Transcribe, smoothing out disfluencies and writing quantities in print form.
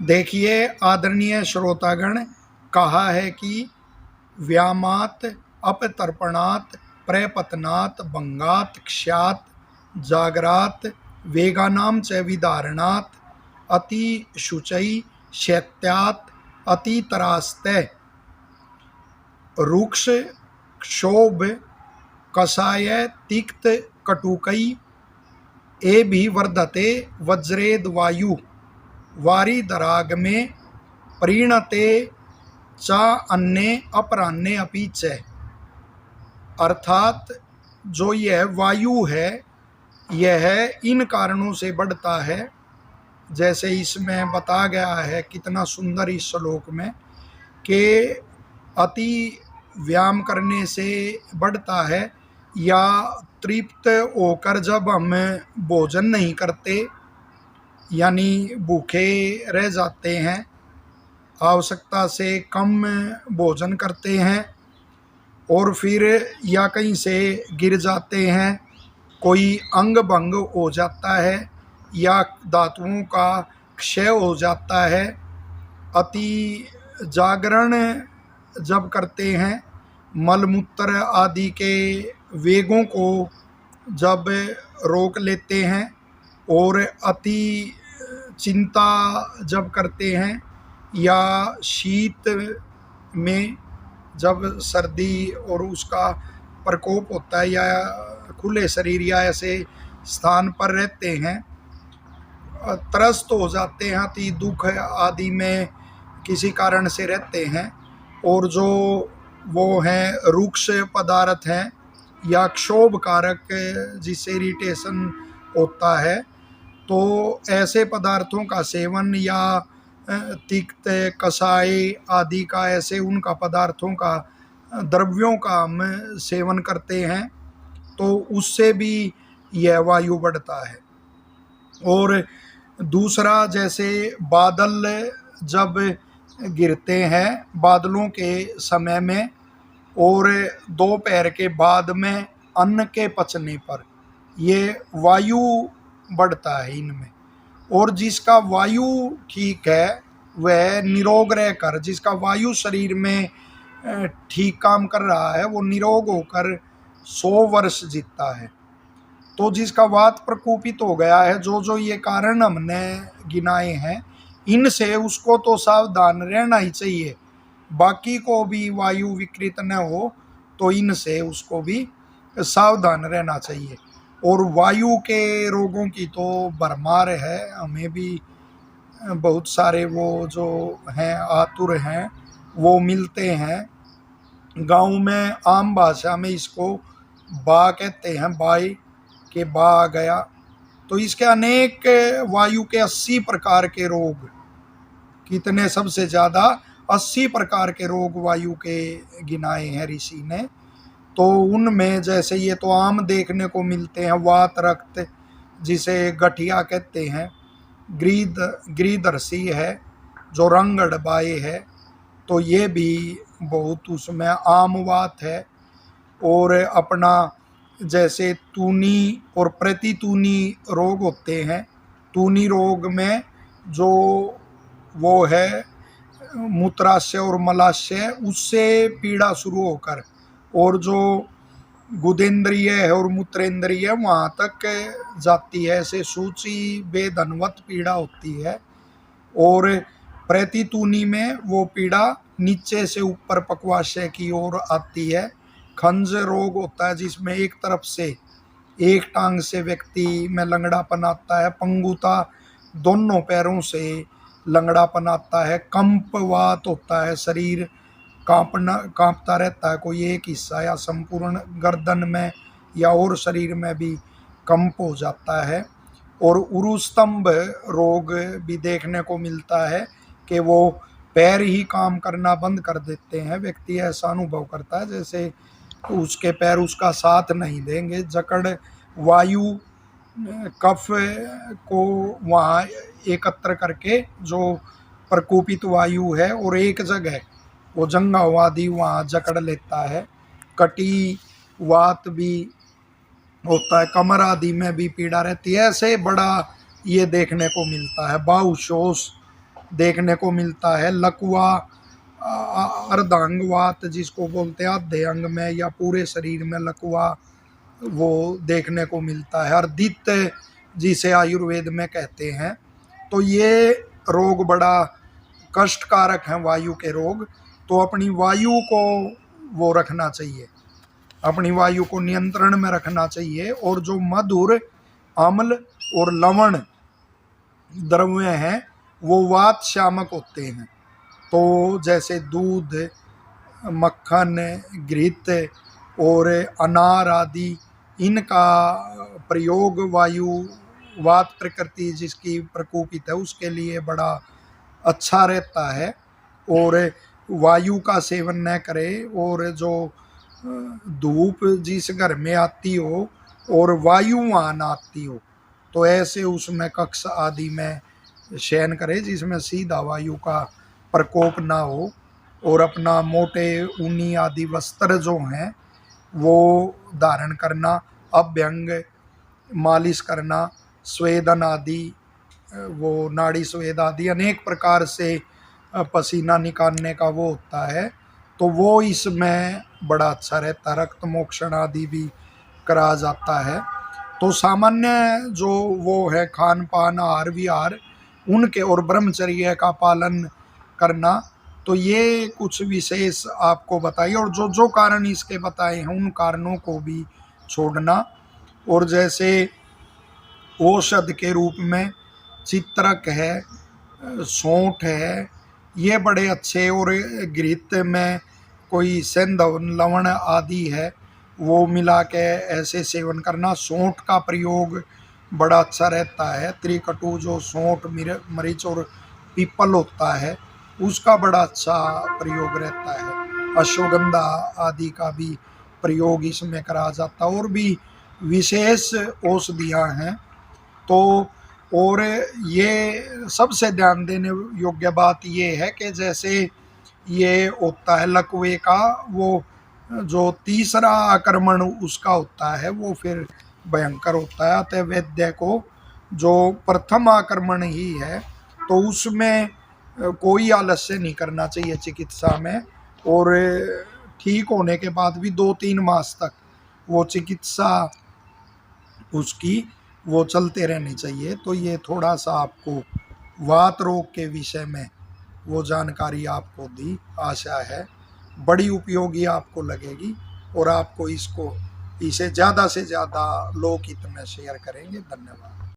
देखिए आदरणीय श्रोतागण, कहा है कि व्यामात अपतर्पणात प्रपतनात भंगात क्षात जागरात वेगानाम च विदारणात अति शुचि शैत्यात अतितरास्ते रुक्ष क्षोभ कषाय तिक्त कटुकई ए भी वर्धते वज्रेद वायु वारिदराग में प्रीणते चा अन्य अपरान्य अपी च। अर्थात जो यह वायु है यह इन कारणों से बढ़ता है, जैसे इसमें बताया गया है कितना सुंदर इस श्लोक में, कि अति व्यायाम करने से बढ़ता है, या तृप्त होकर जब हम भोजन नहीं करते यानी भूखे रह जाते हैं, आवश्यकता से कम भोजन करते हैं और फिर या कहीं से गिर जाते हैं, कोई अंग भंग हो जाता है या धातुओं का क्षय हो जाता है, अति जागरण जब करते हैं, मलमूत्र आदि के वेगों को जब रोक लेते हैं और अति चिंता जब करते हैं, या शीत में जब सर्दी और उसका प्रकोप होता है, या खुले शरीर या ऐसे स्थान पर रहते हैं, त्रस्त हो जाते हैं, अति दुख आदि में किसी कारण से रहते हैं, और जो वो हैं रुक्ष पदार्थ हैं या क्षोभ कारक जिससे इरिटेशन होता है, तो ऐसे पदार्थों का सेवन या तिक्त कषाय आदि का, ऐसे उनका पदार्थों का द्रव्यों का हम सेवन करते हैं तो उससे भी यह वायु बढ़ता है। और दूसरा, जैसे बादल जब गिरते हैं बादलों के समय में और दोपहर के बाद में अन्न के पचने पर, ये वायु बढ़ता है इनमें। और जिसका वायु ठीक है वह निरोग रहकर, जिसका वायु शरीर में ठीक काम कर रहा है, वो निरोग होकर 100 वर्ष जीता है। तो जिसका वात प्रकोपित हो गया है, जो जो ये कारण हमने गिनाए हैं, इनसे उसको तो सावधान रहना ही चाहिए। बाकी को भी वायु विकृत न हो तो इनसे उसको भी सावधान रहना चाहिए। और वायु के रोगों की तो भरमार है, हमें भी बहुत सारे वो जो हैं आतुर हैं वो मिलते हैं। गांव में आम भाषा में इसको बा कहते हैं, बाई के बा आ गया। तो इसके अनेक वायु के 80 प्रकार के रोग, कितने, सबसे ज़्यादा 80 प्रकार के रोग वायु के गिनाए हैं ऋषि ने। तो उनमें जैसे ये तो आम देखने को मिलते हैं, वात रक्त जिसे गठिया कहते हैं, ग्रीदर्शी है, जो रंगड़ बाए है, तो ये भी बहुत उसमें आम बात है। और अपना जैसे तूनी और प्रतितूनी रोग होते हैं, तूनी रोग में जो वो है मूत्राशय और मलाशय, उससे पीड़ा शुरू होकर, और जो गुदेंद्रिय है और मूत्रेंद्रिय वहाँ तक जाती है, ऐसे सूची बेधनवत पीड़ा होती है। और प्रतितूनी में वो पीड़ा नीचे से ऊपर पक्वाशय की ओर आती है। खंज रोग होता है जिसमें एक तरफ से, एक टांग से व्यक्ति में लंगड़ापन आता है, पंगुता दोनों पैरों से लंगड़ापन आता है, कंपवात होता है, शरीर कांपता रहता है, कोई एक हिस्सा या संपूर्ण गर्दन में या और शरीर में भी कंप हो जाता है। और उरुस्तंभ रोग भी देखने को मिलता है कि वो पैर ही काम करना बंद कर देते हैं, व्यक्ति ऐसा अनुभव करता है जैसे उसके पैर उसका साथ नहीं देंगे। जकड़ वायु कफ को वहाँ एकत्र करके जो प्रकोपित वायु है और एक जगह वो जंगावादी वहाँ जकड़ लेता है। कटी वात भी होता है, कमर आदि में भी पीड़ा रहती है, ऐसे बड़ा ये देखने को मिलता है। बाहुशोष देखने को मिलता है। लकवा अर्धांगवात जिसको बोलते हैं, आधे अंग में या पूरे शरीर में लकवा वो देखने को मिलता है। अर्दित जिसे आयुर्वेद में कहते हैं। तो ये रोग बड़ा कष्टकारक हैं, वायु के रोग। तो अपनी वायु को वो रखना चाहिए, अपनी वायु को नियंत्रण में रखना चाहिए। और जो मधुर, अम्ल और लवण द्रव्य हैं वो वात शामक होते हैं। तो जैसे दूध, मक्खन, घृत और अनार आदि, इनका प्रयोग वायु, वात प्रकृति जिसकी प्रकोपित है उसके लिए बड़ा अच्छा रहता है। और वायु का सेवन न करे। और जो धूप जिस घर में आती हो और वायुमान आती हो तो ऐसे उसमें कक्ष आदि में शयन करे जिसमें सीधा वायु का प्रकोप ना हो। और अपना मोटे ऊनी आदि वस्त्र जो हैं वो धारण करना, अभ्यंग, मालिश करना, स्वेदन आदि, वो नाड़ी स्वेद आदि अनेक प्रकार से पसीना निकालने का वो होता है। तो वो इसमें बड़ा अच्छा रहता है। रक्त मोक्षण आदि भी करा जाता है। तो सामान्य जो वो है खान पान, आहार विहार उनके और ब्रह्मचर्य का पालन करना, तो ये कुछ विशेष आपको बताइए। और जो जो कारण इसके बताए हैं उन कारणों को भी छोड़ना। और जैसे औषध के रूप में चित्रक है, सौंठ है, ये बड़े अच्छे। और घृत में कोई सेंधव, लवण आदि है वो मिला के ऐसे सेवन करना। सौंठ का प्रयोग बड़ा अच्छा रहता है। त्रिकटु जो सौंठ, मरीच और पीपल होता है उसका बड़ा अच्छा प्रयोग रहता है। अश्वगंधा आदि का भी प्रयोग इसमें करा जाता है। और भी विशेष औषधियाँ हैं। तो और ये सबसे ध्यान देने योग्य बात ये है कि जैसे ये होता है लकवे का, वो जो तीसरा आक्रमण उसका होता है वो फिर भयंकर होता है। अतः वैद्य को जो प्रथम आक्रमण ही है तो उसमें कोई आलस्य नहीं करना चाहिए चिकित्सा में। और ठीक होने के बाद भी 2-3 मास तक वो चिकित्सा उसकी वो चलते रहनी चाहिए। तो ये थोड़ा सा आपको वात रोग के विषय में वो जानकारी आपको दी। आशा है बड़ी उपयोगी आपको लगेगी और आपको इसे ज़्यादा से ज़्यादा लोकहित में शेयर करेंगे। धन्यवाद।